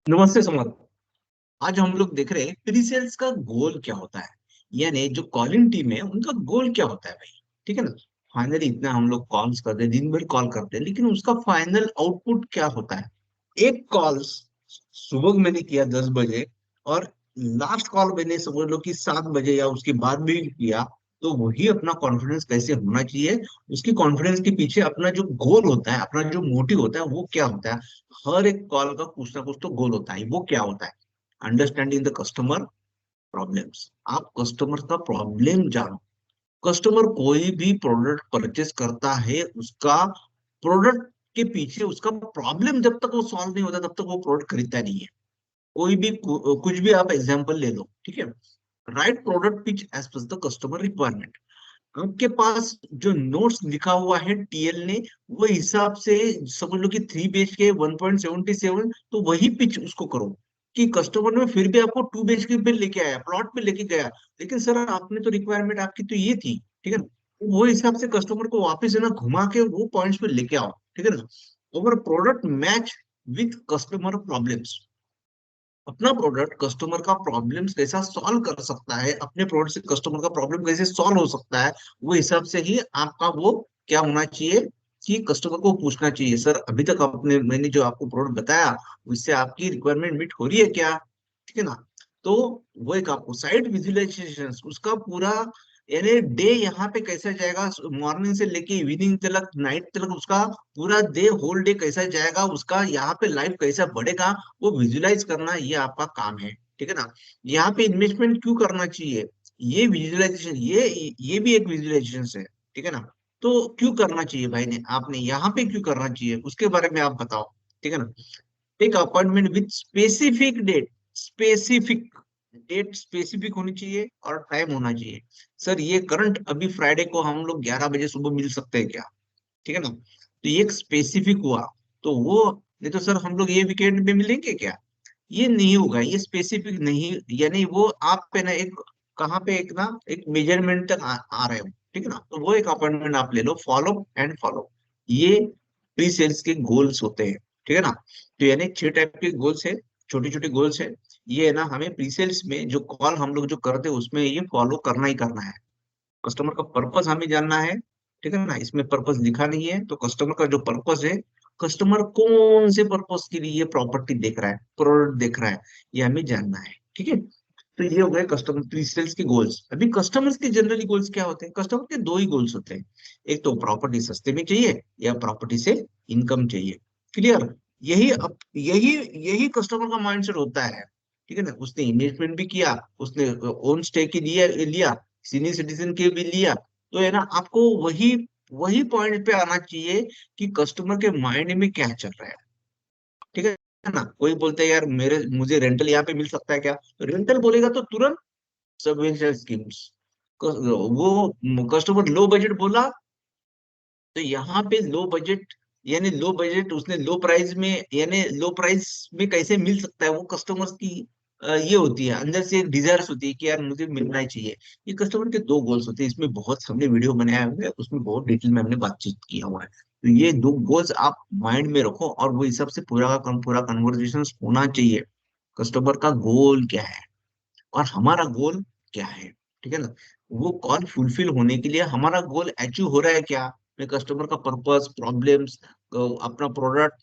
नमस्ते सुमन। आज हम लोग देख रहे हैं प्री सेल्स का गोल क्या होता है। यानी जो कॉलिंग टीम है उनका गोल क्या होता है भाई। ठीक है ना। फाइनली इतना हम लोग कॉल्स करते हैं, दिन भर कॉल करते हैं, लेकिन उसका फाइनल आउटपुट क्या होता है। एक कॉल सुबह मैंने किया 10 बजे, और लास्ट कॉल मैंने समझ लो कि 7 बजे या उसके बाद भी किया। तो वही अपना कॉन्फिडेंस कैसे होना चाहिए, उसकी कॉन्फिडेंस के पीछे अपना जो गोल होता है, अपना जो मोटिव होता है वो क्या होता है। हर एक कॉल का कुछ ना कुछ तो गोल होता है। वो क्या होता है? Understanding the customer problems. आप कस्टमर का प्रॉब्लम जानो। कस्टमर कोई भी प्रोडक्ट परचेस करता है, उसका प्रोडक्ट के पीछे उसका प्रॉब्लम जब तक वो सॉल्व नहीं होता तब तक वो प्रोडक्ट खरीदता नहीं है। कोई भी कुछ भी आप एग्जांपल ले लो, ठीक है। Right product pitch as per the customer requirement. आपके पास जो नोट्स लिखा हुआ है टीएल ने, वो हिसाब से समझ लो कि 3 BHK 1.77, तो वही पिच उसको करो। कि कस्टमर में फिर भी आपको 2 BHK पे लेके आया, प्लॉट पे लेके गया, लेकिन सर आपने तो रिक्वायरमेंट आपकी तो ये थी, ठीक है ना। वो हिसाब से कस्टमर को वापस है ना घुमा के वो पॉइंट्स पे लेके आओ, ठीक है ना। Over product match with customer problems. अपना प्रोडक्ट कस्टमर का प्रॉब्लम्स कैसा सॉल्व कर सकता है, अपने प्रोडक्ट से कस्टमर का प्रॉब्लम कैसे सॉल्व हो सकता है, वो हिसाब से ही आपका वो क्या होना चाहिए। कि कस्टमर को पूछना चाहिए, सर अभी तक आपने मैंने जो आपको प्रोडक्ट बताया उससे आपकी रिक्वायरमेंट मीट हो रही है क्या। ठीक है ना। तो वो एक आपको साइट विजुअलाइजेशन उसका पूरा, यानी डे यहाँ पे कैसा जाएगा, मॉर्निंग से लेके इवनिंग तक, नाइट तक उसका पूरा डे, होल डे कैसा जाएगा, उसका यहाँ पे लाइफ कैसा बढ़ेगा, वो विजुलाइज करना ये आपका काम है। ठीक है ना। यहाँ पे इन्वेस्टमेंट क्यों करना चाहिए, ये विजुअलाइजेशन, ये भी एक विजुअलाइजेशन है। ठीक है ना। तो क्यों करना चाहिए भाई ने आपने यहाँ पे क्यों करना चाहिए उसके बारे में आप बताओ। ठीक है ना। Take appointment with specific date. Specific date specific होनी चाहिए और टाइम होना चाहिए। सर ये करंट अभी फ्राइडे को हम लोग 11 बजे सुबह मिल सकते हैं क्या। ठीक है ना। तो ये एक स्पेसिफिक हुआ। तो वो, नहीं तो सर हम लोग ये वीकेंड में मिलेंगे क्या, ये नहीं होगा, ये स्पेसिफिक नहीं। यानी वो आप पे ना एक, कहाँ पे एक ना एक मेजरमेंट तक आ रहे हो। ठीक है ना। तो वो एक अपॉइंटमेंट आप ले लो, फॉलो एंड फॉलो। ये प्री सेल्स के गोल्स होते हैं। ठीक है ना। तो यानी 6 टाइप के गोल्स है, छोटे छोटे गोल्स है। ये है ना, हमें प्री सेल्स में जो कॉल हम लोग जो करते हैं उसमें ये फॉलो करना ही करना है। कस्टमर का पर्पस हमें जानना है। ठीक है ना। इसमें पर्पस लिखा नहीं है, तो कस्टमर का जो पर्पस है, कस्टमर कौन से पर्पस के लिए ये प्रॉपर्टी देख रहा है, प्रोडक्ट देख रहा है, ये हमें जानना है। ठीक है। तो ये हो गए कस्टमर प्री सेल्स के गोल्स। अभी कस्टमर्स के जनरली गोल्स क्या होते हैं, कस्टमर के दो ही गोल्स होते हैं। एक तो प्रॉपर्टी सस्ते में चाहिए, या प्रॉपर्टी से इनकम चाहिए। क्लियर। यही यही कस्टमर का माइंडसेट होता है। ठीक है ना। उसने इन्वेस्टमेंट भी किया, उसने ओन स्टे के लिए लिया, सीनियर सिटीजन के भी लिया। तो है ना, आपको वही वही पॉइंट पे आना चाहिए कि कस्टमर के माइंड में क्या चल रहा है। ठीक है ना। कोई बोलता है यार मेरे मुझे रेंटल यहाँ पे मिल सकता है क्या, रेंटल बोलेगा तो तुरंत सबवेंशन स्कीम्स। वो कस्टमर लो बजट बोला, तो यहाँ पे लो बजट, यानी लो बजट उसने लो प्राइस में, यानी लो प्राइस में कैसे मिल सकता है, वो कस्टमर्स की ये होती है, अंदर से एक डिजायर्स होती है कि यार मुझे मिलना ही चाहिए। ये कस्टमर के दो गोल्स होते हैं। इसमें बहुत हमने वीडियो बनाया हुआ है, उसमें बहुत डिटेल में हमने बातचीत किया हुआ है। तो ये दो गोल्स आप माइंड में रखो, और वो हिसाब से पूरा कन्वर्सेशन होना चाहिए। कस्टमर का गोल क्या है और हमारा गोल क्या है। ठीक है ना। वो कॉल फुलफिल होने के लिए हमारा गोल अचीव हो रहा है क्या, मैं कस्टमर का पर्पस, प्रॉब्लम्स, अपना प्रोडक्ट,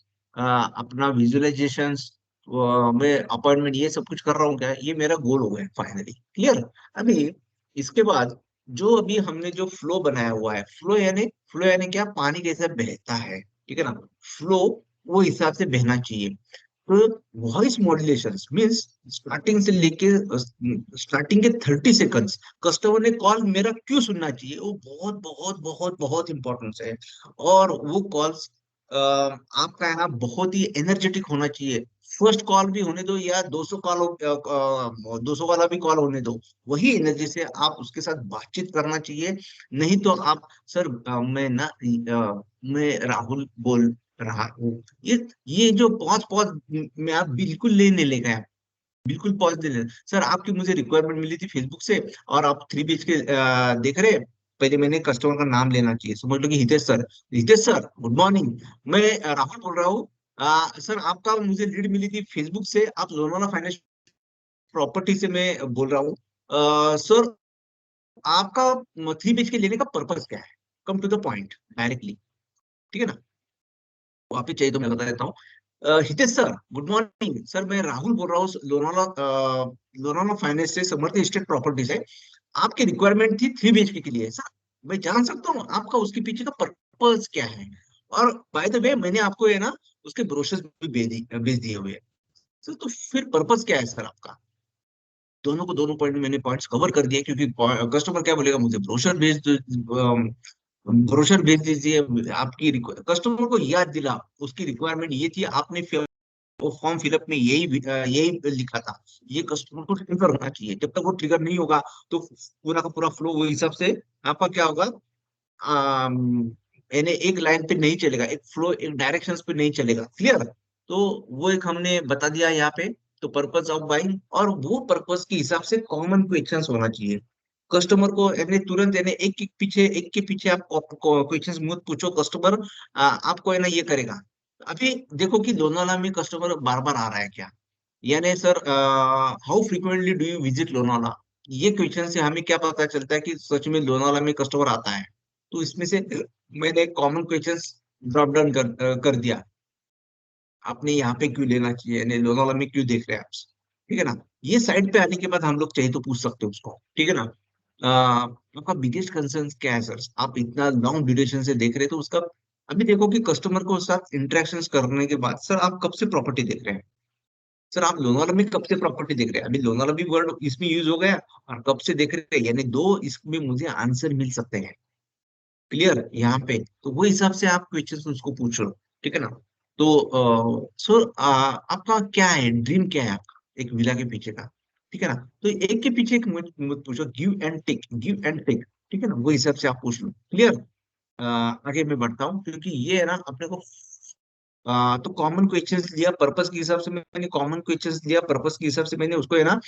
अपना विजुअलाइजेशंस, मैं अपॉइंटमेंट, ये सब कुछ कर रहा हूँ क्या, ये मेरा गोल हो गया फाइनली। क्लियर। अभी इसके बाद जो अभी हमने जो फ्लो बनाया हुआ है, फ्लो यानी क्या, पानी कैसे बहता है। ठीक है ना। फ्लो वो हिसाब से बहना चाहिए। तो वॉइस मॉड्यूलेशन मीन्स स्टार्टिंग से लेके स्टार्टिंग के 30 सेकंड्स कस्टमर ने कॉल मेरा क्यों सुनना चाहिए, वो बहुत बहुत बहुत बहुत इंपॉर्टेंस है। और वो कॉल्स आपका है ना बहुत ही एनर्जेटिक होना चाहिए। फर्स्ट कॉल भी होने दो या 200 कॉल, 200 वाला भी कॉल होने दो, वही एनर्जी से आप उसके साथ बातचीत करना चाहिए। नहीं तो आप, सर मैं राहुल बोल रहा हूँ, ये जो पॉज पॉज में आप बिल्कुल लेने ले गए, बिल्कुल पॉज ले लेना। सर आपकी मुझे रिक्वायरमेंट मिली थी फेसबुक से, और आप 3 BHK देख रहे हैं। पहले मैंने कस्टमर का नाम लेना चाहिए, समझ लो कि Hitesh sir, Hitesh sir good morning, मैं राहुल बोल रहा हूँ। सर आपका मुझे लीड मिली थी फेसबुक से, आप लोनावाला फाइनेंस प्रॉपर्टी से मैं बोल रहा हूँ। सर आपका 3 BHK लेने का पर्पस क्या है? Come to the point directly, ठीक है ना? वापिस चाहिए तो मैं बता देता हूँ। Hitesh sir, good morning sir, मैं राहुल बोल रहा हूँ लोनावाला फाइनेंस से, समर्थी स्टेट प्रॉपर्टी से। आपकी रिक्वायरमेंट थी 3 BHK के लिए सर। मैं जान सकता हूँ आपका उसके पीछे का पर्पस क्या है? और बाय द वे मैंने आपको है ना उसके ब्रोशर्स भी भेज दिए हुए हैं सर। तो फिर पर्पस क्या है सर आपका? दोनों को दोनों पॉइंट में मैंने पॉइंट्स कवर कर दिए, क्योंकि कस्टमर क्या बोलेगा, मुझे ब्रोशर भेज दीजिए। आपकी कस्टमर को याद दिला, उसकी रिक्वायरमेंट ये थी, आपने वो फॉर्म फिलअप में यही लिखा था। ये कस्टमर को ट्रिगर होना चाहिए। जब तक वो ट्रिगर नहीं होगा तो पूरा का पूरा फ्लो वो हिसाब से आपका क्या होगा, अम, यानी एक लाइन पे नहीं चलेगा, एक फ्लो एक डायरेक्शंस पे नहीं चलेगा। क्लियर? तो वो एक हमने बता दिया यहाँ पे। तो पर्पस ऑफ बाइंग, और वो पर्पस के हिसाब से कॉमन क्वेश्चंस होना चाहिए। कस्टमर को यानी तुरंत यानी एक के पीछे आप क्वेश्चंस मत पूछो। कस्टमर आपको है ना ये करेगा। अभी देखो कि लोनावाला में कस्टमर बार बार आ रहा है क्या, यानी sir how frequently do you visit Lonavala? ये क्वेश्चन से हमें क्या पता चलता है कि सच में लोनावाला में कस्टमर आता है? तो इसमें से मैंने कॉमन क्वेश्चंस ड्रॉप डाउन कर दिया। आपने यहाँ पे क्यों लेना चाहिए, यानी लोनावाला में क्यों देख रहे हैं आप? ठीक है ना? ये साइड पे आने के बाद हम लोग चाहिए तो पूछ सकते हैं उसको, ठीक है ना? आपका बिगेस्ट कंसर्न क्या है सर? आप इतना लॉन्ग ड्यूरेशन से देख रहे हैं तो उसका, अभी देखो कि कस्टमर को साथ इंटरेक्शन करने के बाद, सर आप कब से प्रॉपर्टी देख रहे हैं? सर आप लोनावाला में कब से प्रॉपर्टी देख रहे हैं? अभी लोनावाला भी वर्ड इसमें यूज हो गया, और कब से देख रहे हैं, यानी दो इसमें मुझे आंसर मिल सकते हैं। क्लियर यहाँ पे? तो वो हिसाब से आप क्वेश्चन उसको पूछ लो, ठीक है ना? तो सर आपका क्या है, ड्रीम क्या है आपका एक विला के पीछे का? ठीक है ना? तो एक के पीछे एक मत मत पूछो, give and take, give and take. ठीक है ना? वो हिसाब से आप पूछ लो। क्लियर? आगे मैं बढ़ता हूँ, क्योंकि ये है ना अपने को तो कॉमन क्वेश्चंस लिया, पर्पस के हिसाब से मैंने कॉमन क्वेश्चंस लिया, पर्पस के हिसाब से मैंने उसको है ना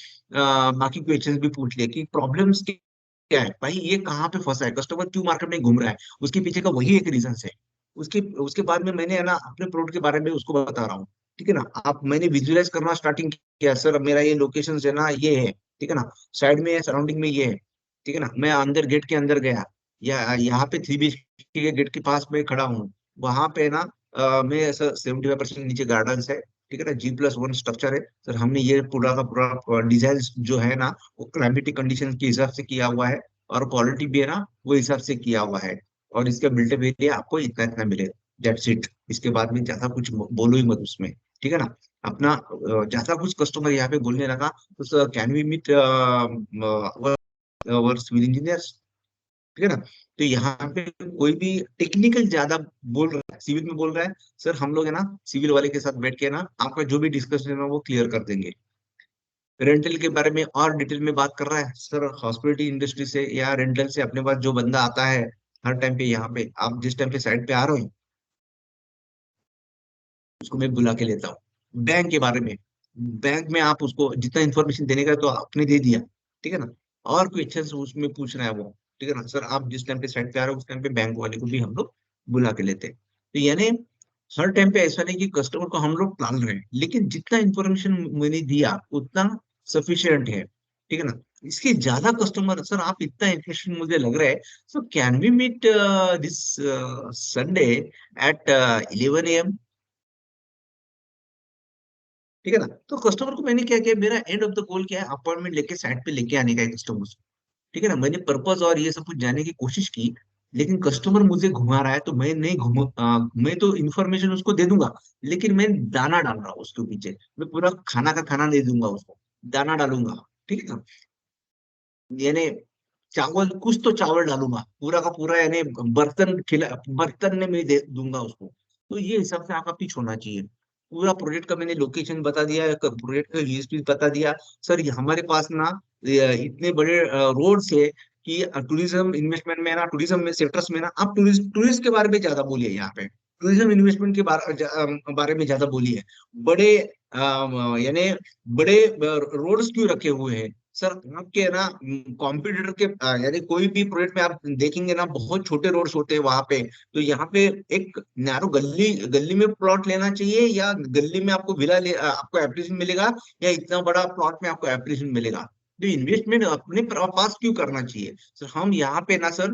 बाकी क्वेश्चंस भी पूछ लिए कि प्रॉब्लम्स क्या है भाई, ये कहाँ पे फंसा है, कस्टमर क्यों मार्केट में घूम रहा है, उसके पीछे का वही एक रीजन है। उसके उसके बाद में मैंने है ना अपने प्रोडक्ट के बारे में उसको बता रहा हूँ। ठीक है ना? आप मैंने विजुअलाइज करना स्टार्टिंग किया, सर मेरा ये लोकेशन है ना, ये है। ठीक है ना? साइड में सराउंडिंग में ये है। ठीक है ना? मैं अंदर गेट के अंदर गया, या यहाँ पे 3 BHK के गेट के पास में खड़ा हूँ। वहां पे ना मैं ऐसा 75% नीचे गार्डन्स है। ठीक है ना? G+1 स्ट्रक्चर है सर। हमने ये पूरा का पूरा डिजाइन जो है ना, वो क्लाइमेटिक कंडीशन के हिसाब से किया हुआ है, और क्वालिटी भी है ना वो हिसाब से किया हुआ है। और इसका बिल्टअप एरिया आपको इतना इतना मिलेगा, दैट्स इट। इसके बाद में ज्यादा कुछ बोलो ही मत उसमें। ठीक है ना? अपना ज्यादा कुछ कस्टमर यहाँ पे बोलने लगा तो sir can we meet our civil engineers? ठीक है ना? तो यहाँ पे कोई भी टेक्निकल ज्यादा बोल रहा है, सिविल में बोल रहा है, सर हम लोग है ना सिविल वाले के साथ बैठ के ना आपका जो भी डिस्कशन है ना वो क्लियर कर देंगे। रेंटल के बारे में और डिटेल में बात कर रहा है सर, हॉस्पिटलिटी इंडस्ट्री से या रेंटल से अपने पास जो बंदा आता है हर टाइम पे, यहाँ पे आप जिस टाइम पे साइड पे आ रहे हो उसको मैं बुला के लेता हूँ। बैंक के बारे में, बैंक में आप उसको जितना इन्फॉर्मेशन देने का तो आपने दे दिया। ठीक है ना? और क्वेश्चन उसमें पूछ रहा है वो। ठीक है ना सर, आप जिस टाइम पे साइड पे आ रहे हो उस टाइम पे बैंक वाले को भी हम लोग बुला के लेते हैं। तो यानी हर टाइम पे ऐसा नहीं कि कस्टमर को हम लोग टाल रहे हैं, लेकिन जितना इन्फॉर्मेशन मैंने दिया उतना सफिशियंट है। ठीक है ना? इसके ज्यादा कस्टमर, सर आप इतना इंटरेस्टेड मुझे लग रहा है, so can we meet this Sunday at 11 AM? ठीक है ना? तो कस्टमर को मैंने क्या किया, मेरा एंड ऑफ द गोल क्या है, अपॉइंटमेंट लेके साइड पे लेके आने का है कस्टमर को। ठीक है ना? मैंने पर्पस और ये सब कुछ जानने की कोशिश की, लेकिन कस्टमर मुझे घुमा रहा है तो मैं नहीं मैं तो इन्फॉर्मेशन उसको दे दूंगा, लेकिन मैं दाना डाल रहा हूँ उसके पीछे। मैं पूरा खाना का खाना नहीं दूंगा उसको, दाना डालूंगा। ठीक है ना? यानी चावल, कुछ तो चावल डालूंगा, पूरा का पूरा यानी बर्तन में मैं दे दूंगा उसको। तो ये हिसाब से आपका पिच होना चाहिए। पूरा प्रोजेक्ट का मैंने लोकेशन बता दिया, प्रोजेक्ट का यूएसपी बता दिया। सर ये हमारे पास ना इतने बड़े रोड है कि टूरिज्म इन्वेस्टमेंट में ना, टूरिज्म में सेक्टर्स में ना, आप टूरिस्ट टूरिस्ट के बारे में ज्यादा बोलिए यहाँ पे। टूरिज्म इन्वेस्टमेंट के बारे में ज्यादा बोलिए। बड़े यानी बड़े रोड्स क्यों रखे हुए हैं? सर आपके ना कॉम्पिटिटर के यानी कोई भी प्रोजेक्ट में आप देखेंगे ना, बहुत छोटे रोड्स होते हैं वहां पे। तो यहाँ पे एक नैरो गली गली में प्लॉट लेना चाहिए, या गली में आपको आपको एप्लीकेशन मिलेगा, या इतना बड़ा प्लॉट में आपको एप्लीकेशन मिलेगा? तो इन्वेस्टमेंट अपने पास क्यों करना चाहिए सर? हम यहाँ पे ना सर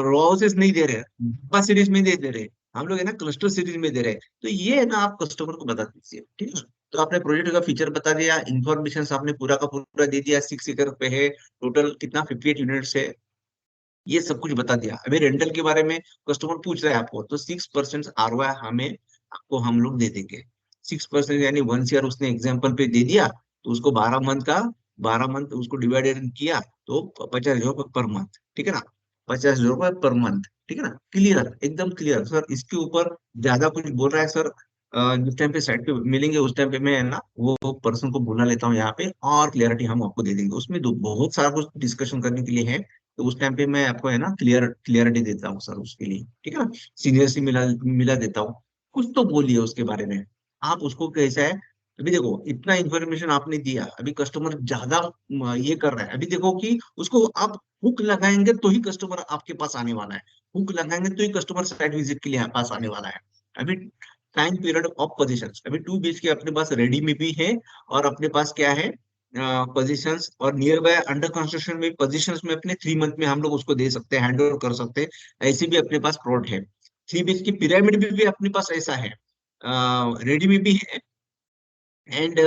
रो हाउसेस नहीं दे रहे, बस सीरीज में नहीं दे रहे, हम लोग है ना क्लस्टर सीरीज में दे रहे हैं। तो ये है ना, आप कस्टमर को बता दीजिए, ठीक है। तो आपने प्रोजेक्ट का फीचर बता दिया, इंफॉर्मेशन आपने पूरा का पूरा दे दिया, 6 एकड़ पे है, टोटल कितना 58 यूनिट्स है, ये सब कुछ बता दिया। अभी रेंटल के बारे में कस्टमर पूछ रहा है आपको, तो 6% ROI हमें आपको हम लोग दे देंगे। 6% यानी 1 ईयर उसने एग्जाम्पल पे दे दिया, तो उसको 12 मंथ का, 12 मंथ उसको डिवाइडेड किया, तो 50,000 पर मंथ, ठीक है ना। 50,000 पर मंथ, ठीक है ना। क्लियर, एकदम क्लियर सर। इसके ऊपर ज्यादा कुछ बोल रहा है सर, जिस टाइम पे साइट पे मिलेंगे उस टाइम पे मैं है ना वो पर्सन को बुला लेता हूँ यहाँ पे, और क्लियरिटी हम आपको दे देंगे। उसमें बहुत सारा कुछ डिस्कशन करने के लिए है, तो उस टाइम पे मैं आपको है ना क्लियरिटी देता हूँ सर उसके लिए, ठीक है ना। सीनियर से मिला मिला देता हूँ। कुछ तो बोलिए उसके बारे में, आप उसको कैसा है। अभी देखो इतना इन्फॉर्मेशन आपने दिया, अभी कस्टमर ज्यादा ये कर रहा है। अभी देखो कि उसको आप हुक लगाएंगे तो ही कस्टमर आपके पास आने वाला है, हुक लगाएंगे तो ही कस्टमर साइट विजिट के लिए पास आने वाला है। अभी टाइम पीरियड ऑफ पोजीशन, अभी 2 BHK अपने पास रेडी में भी है, और अपने पास क्या है पोजीशंस, और नियर बाय अंडर कंस्ट्रक्शन में पोजीशंस में अपने 3 मंथ में हम लोग उसको दे सकते हैं, हैंड ओवर कर सकते हैं। ऐसे भी अपने पास प्लॉट है। 3 BHK पिरामिड में भी अपने पास ऐसा है, रेडी में भी है, एंड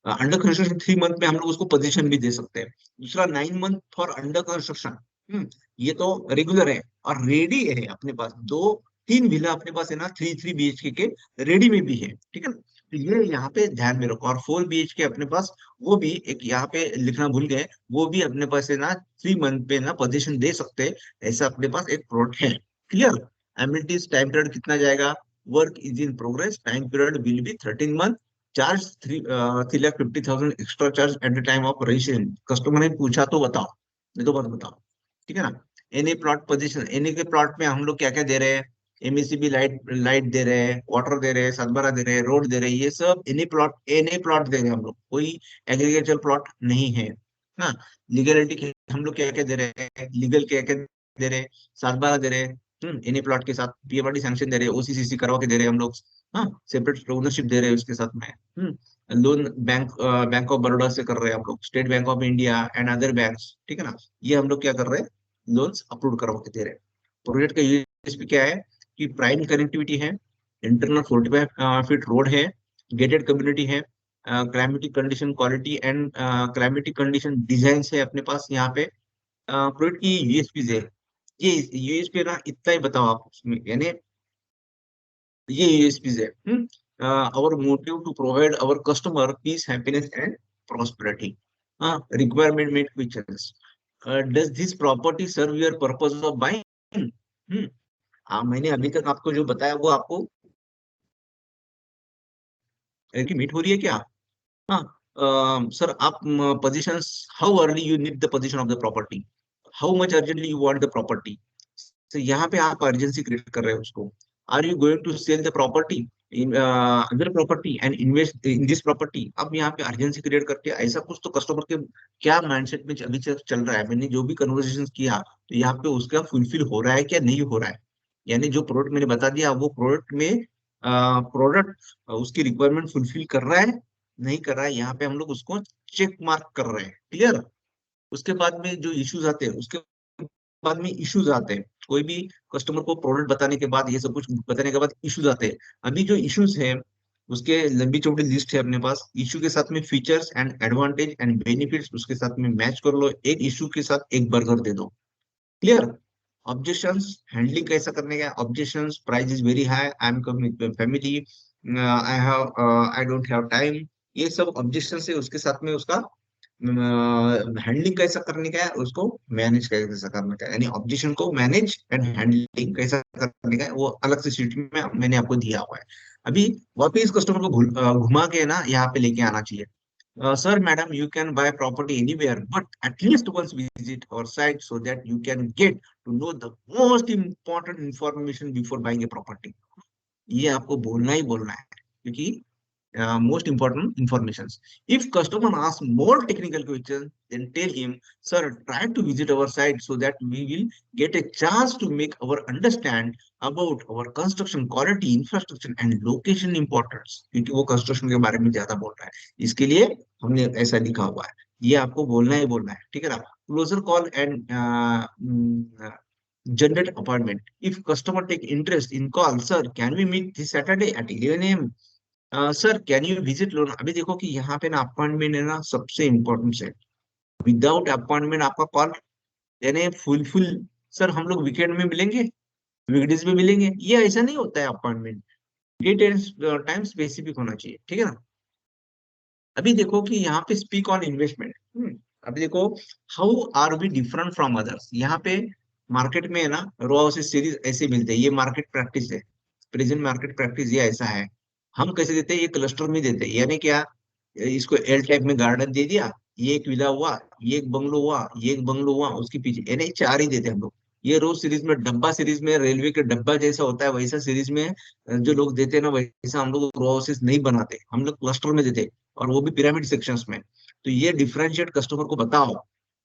अंडर कंस्ट्रक्शन 3 मंथ में हम लोग उसको पोजीशन भी दे सकते हैं। दूसरा 9 मंथ फॉर अंडर कंस्ट्रक्शन, ये तो रेगुलर है। और रेडी है अपने पास दो, तीन विला अपने पास है ना, 3 3 BHK के रेडी में भी है, ठीक है ना। तो ये यहाँ पे ध्यान में रखो। और 4 BHK अपने पास, वो भी एक यहाँ पे लिखना भूल गए, वो भी अपने पास है ना 3 मंथ पे ना पोजीशन दे सकते हैं। ऐसा अपने पास एक प्लॉट है। क्लियर। एमिनिटीज टाइम पीरियड कितना जाएगा? Work is in progress, time period will be 13 month, charge 3,50,000 extra charge at the time of registration. Customer ने पूछा तो बताओ, नहीं तो मत बताओ, ठीक है ना। एनी प्लॉट पोजीशन, एनी के प्लॉट में हम लोग क्या क्या दे रहे हैं? एमएससीबी लाइट लाइट दे रहे हैं, वाटर दे रहे हैं, सातबारा दे रहे हैं, रोड दे रहे हैं, ये सब एनी प्लॉट दे रहे हैं हम लोग, कोई एग्रीकल्चर प्लॉट नहीं है। हाँ, लीगलिटी हम लोग क्या क्या दे रहे हैं, लीगल क्या क्या दे रहे हैं, सातबारा दे रहे हैं, एनी प्लॉट के साथ पीएमआरडी सैंक्शन दे रहे हैं, ओसीसीसी करवा के दे रहे हैं हम लोग। हाँ, सेपरेट ओनरशिप दे रहे हैं उसके साथ में। लोन बैंक ऑफ बड़ौदा से कर रहे हैं हम लोग, state bank of India and other banks, ठीक है ना। ये हम लोग क्या कर रहे हैं, लोन्स अप्रूव करवा के दे रहे हैं। प्रोजेक्ट का यूएसपी क्या है कि प्राइम कनेक्टिविटी है, इंटरनल 45 फीट रोड है, गेटेड कम्युनिटी है, climatic condition quality and climatic condition design है अपने पास यहाँ पे। प्रोजेक्ट की यूएसपी है, ये यूएसपी ना इतना ही बताओ आप उसमें, यानी ये यूएसपीज है। Our motive to provide our customer peace, happiness and prosperity. Requirement met features, does this property serve your purpose of buying? हाँ, मैंने अभी तक आपको जो बताया वो आपको की मीट हो रही है क्या? हाँ सर, आप positions, how early you need the position of the property, how much urgently you want the property. तो यहाँ पे आप अर्जेंसी क्रिएट कर रहे हो उसको। Are you going to sell the property in other property and invest in this property? अब यहाँ पे अर्जेंसी क्रिएट करके ऐसा कुछ तो कस्टमर के क्या माइंडसेट में अभी चल रहा है, मैंने जो भी कन्वर्सेशन किया, तो यहाँ पे उसका फुलफिल हो रहा है क्या नहीं हो रहा है। यानी जो प्रोडक्ट मैंने बता दिया, वो प्रोडक्ट में प्रोडक्ट उसकी रिक्वायरमेंट फुलफिल कर रहा है नहीं कर रहा है, यहाँ पे हम लोग उसको चेक मार्क कर रहे हैं। क्लियर। उसके बाद में जो इश्यूज आते हैं, उसके बाद में इश्यूज आते हैं, कोई भी कस्टमर को प्रोडक्ट बताने के बाद, ये सब कुछ बताने के बाद इश्यूज आते हैं। अभी जो इश्यूज है उसके लंबी चौड़ी लिस्ट है अपने पास, इश्यू के साथ में features and advantage and benefits उसके साथ में मैच कर लो, एक इश्यू के साथ एक बर्गर दे दो। क्लियर। ऑब्जेक्शंस हैंडलिंग कैसा करने का? Objections, price is very high, I am coming with family, I don't have time, ये सब ऑब्जेक्शन है। उसके साथ में उसका हैंडलिंग कैसा करने का है, उसको मैनेज कैसा करने का है, यानी ऑब्जेक्शन को मैनेज एंड हैंडलिंग कैसा करने का है, वो अलग से शीट में मैंने आपको दिया हुआ है। अभी वापिस कस्टमर को घुमा के ना यहाँ पे लेके आना चाहिए। Sir, madam, you can buy property anywhere, but at least once visit our site so that you can get to know the most important information before buying a property. ये आपको बोलना ही बोलना है, क्योंकि most important informations. If customer asks more technical questions, then tell him, sir, try to visit our site so that we will get a chance to make our understand about our construction quality, infrastructure and location importance. क्योंकि वो construction के बारे में ज्यादा बोल रहा है, इसके लिए हमने ऐसा लिखा हुआ है। ये आपको बोलना ही बोलना है, ठीक है ना। Closure call and generate appointment. If customer take interest in call, sir, can we meet this Saturday at 11 a.m.? Sir can you visit loan. अभी देखो कि यहाँ पे ना अपॉइंटमेंट है ना सबसे इम्पोर्टेंट है। विदाउट अपॉइंटमेंट आपका कॉल यानी फुल सर हम लोग वीकेंड में मिलेंगे, वीकडेज में मिलेंगे, ये ऐसा नहीं होता है। Appointment date and time specific होना चाहिए, ठीक है ना। अभी देखो कि यहाँ पे स्पीक ऑन इन्वेस्टमेंट। अभी देखो how are we different from others. यहाँ पे मार्केट में है ना रो हाउसेस सीरीज ऐसे मिलते हैं, ये मार्केट प्रैक्टिस है, प्रेजेंट मार्केट प्रैक्टिस ये ऐसा है। हम कैसे देते हैं, ये क्लस्टर में देते हैं, यानी क्या, इसको एल टाइप में गार्डन दे दिया, ये एक विला हुआ, ये एक बंगलो हुआ, ये एक बंगलो हुआ, उसके पीछे यानी चार ही देते हैं हम लोग। ये रोज सीरीज में डब्बा सीरीज में रेलवे के डब्बा जैसा होता है वैसा सीरीज में जो लोग देते हैं ना, वैसा हम लोग रो हाउसेस नहीं बनाते, हम लोग क्लस्टर में देते हैं, और वो भी पिरामिड सेक्शंस में। तो ये डिफरेंशिएट कस्टमर को बताओ,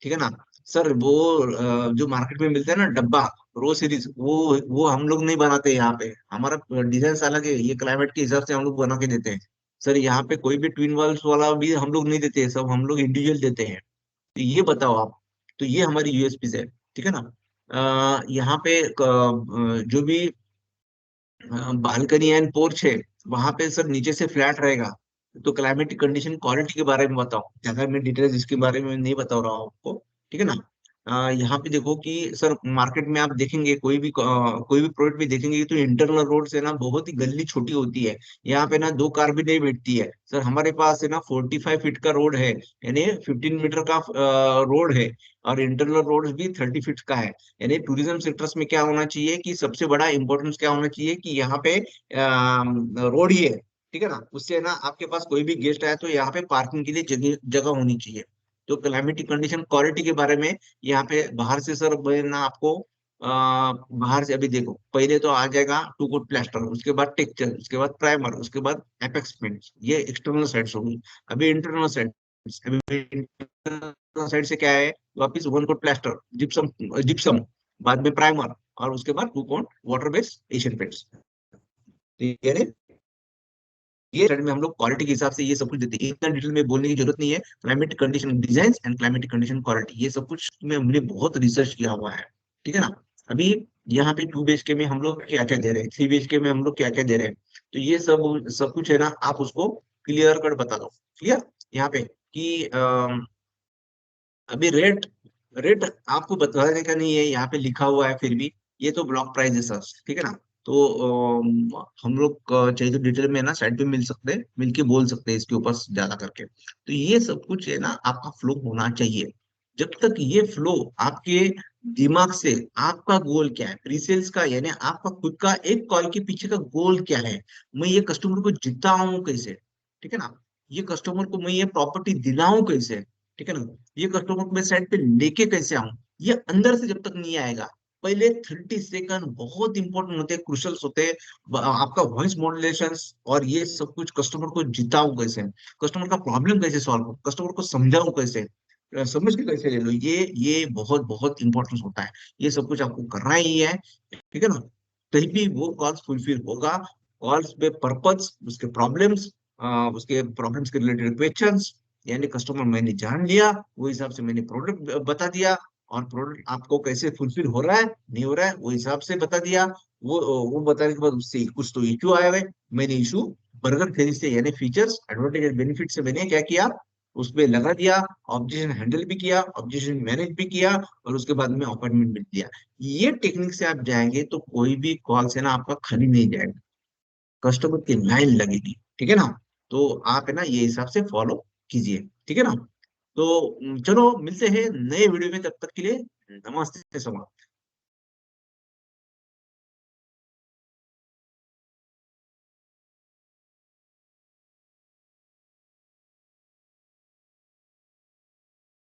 ठीक है ना। सर वो जो मार्केट में मिलता है ना डब्बा रो सीरीज, वो हम लोग नहीं बनाते यहाँ पे, हमारा डिजाइन अलग है, ये क्लाइमेट के हिसाब से हम लोग बना के देते हैं। सर यहाँ पे कोई भी ट्विन वॉल्स वाला भी हम लोग नहीं देते, सब हम लोग इंडिविजुअल देते हैं। तो ये बताओ आप। तो ये हमारी यूएसपी है, ठीक है ना। यहाँ पे जो भी बालकनी एंड पोर्च है, वहां पे सर नीचे से फ्लैट रहेगा। तो क्लाइमेटिक कंडीशन क्वालिटी के बारे में बताओ, ज्यादा मैं डिटेल्स इसके बारे में नहीं बता रहा हूँ आपको, ठीक है ना। यहाँ पे देखो कि सर मार्केट में आप देखेंगे कोई भी प्रोडक्ट भी देखेंगे तो इंटरनल रोड से ना बहुत ही गली छोटी होती है। यहाँ पे ना दो कार भी नहीं बैठती है। सर हमारे पास है ना 45 फीट का रोड है, यानी 15 मीटर का रोड है, और इंटरनल रोड भी 30 फीट का है। यानी टूरिज्म सेक्टर्स में क्या होना चाहिए कि सबसे बड़ा इंपॉर्टेंस क्या होना चाहिए कि यहाँ पे रोड ही है, ठीक है ना। उससे ना आपके पास कोई भी गेस्ट आया तो यहाँ पे पार्किंग के लिए जगह जगह होनी चाहिए। तो क्लाइमेटिक कंडीशन क्वालिटी के बारे में यहाँ पे बाहर से सर मैं ना आपको बाहर से अभी देखो, पहले तो आ जाएगा टू कोट प्लास्टर, उसके बाद टेक्सचर, उसके बाद प्राइमर, उसके बाद एपेक्स पेंट, ये एक्सटर्नल साइड्स होगी। अभी इंटरनल साइड, अभी इंटरनल साइड से क्या है, वापिस one coat plaster, gypsum, gypsum, बाद में प्राइमर, और उसके बाद two coat water based Asian paints. ये साइड में हम लोग क्वालिटी के हिसाब से ये सब कुछ देते हैं, इतना डिटेल में बोलने की जरूरत नहीं है। Climatic condition design and climatic condition quality, ये सब कुछ में हमने बहुत रिसर्च किया हुआ है, ठीक है ना। अभी यहाँ पे 2 BHK में हम लोग क्या क्या दे रहे हैं, 3 BHK में हम लोग क्या क्या दे रहे हैं, तो ये सब सब कुछ है ना, आप उसको क्लियर कट बता दो। क्लियर यहाँ पे कि अभी रेट रेट आपको बताने का नहीं है, यहाँ पे लिखा हुआ है फिर भी, ये तो ब्लॉक प्राइस है सर, ठीक है ना। तो हम लोग चाहिए तो डिटेल में ना साइड पे मिल सकते हैं, मिल के बोल सकते हैं इसके ऊपर ज्यादा करके। तो ये सब कुछ है ना आपका फ्लो होना चाहिए। जब तक ये फ्लो आपके दिमाग से, आपका गोल क्या है प्रीसेल्स का, यानी आपका खुद का एक कॉल के पीछे का गोल क्या है, मैं ये कस्टमर को जिताऊं कैसे, ठीक है ना, ये कस्टमर को मैं ये प्रॉपर्टी दिलाऊं कैसे, ठीक है ना, ये कस्टमर को मैं साइड पे लेके कैसे आऊं, ये अंदर से जब तक नहीं आएगा। पहले 30 सेकंड बहुत इंपॉर्टेंट होते हैं, क्रुशल्स होते हैं। आपका वॉइस मॉड्यूलेशन और ये सब कुछ, कस्टमर को जिताऊं कैसे, कस्टमर का प्रॉब्लम कैसे सॉल्व करूं, कस्टमर को समझाऊं कैसे, समझ के कैसे ले लो, ये बहुत बहुत इंपॉर्टेंस होता है। ये सब कुछ आपको करना ही है, ठीक है ना। तभी भी वो कॉल्स फुलफिल होगा। कॉल्स पे पर्पस, उसके प्रॉब्लम्स के रिलेटेड क्वेश्चंस, यानी कस्टमर मैंने जान लिया, वो हिसाब से मैंने प्रोडक्ट बता दिया, और प्रोडक्ट आपको कैसे फुलफिल हो रहा है नहीं हो रहा है वो हिसाब से बता दिया। वो बताने के बाद उससे कुछ तो इश्यू आया है, मैंने इशू बर्गर थ्योरी से यानी फीचर्स एडवांटेज एंड बेनिफिट से मैंने क्या किया, उसमें लगा दिया, ऑब्जेक्शन हैंडल भी किया, ऑब्जेक्शन मैनेज भी किया, और उसके बाद में अपॉइंटमेंट भी दिया। ये टेक्निक से आप जाएंगे तो कोई भी कॉल से ना आपका खाली नहीं जाएगा, कस्टमर की लाइन लगेगी, ठीक है ना। तो आप है ना ये हिसाब से फॉलो कीजिए, ठीक है ना। तो चलो मिलते हैं नए वीडियो में, तब तक के लिए नमस्ते समाप्त।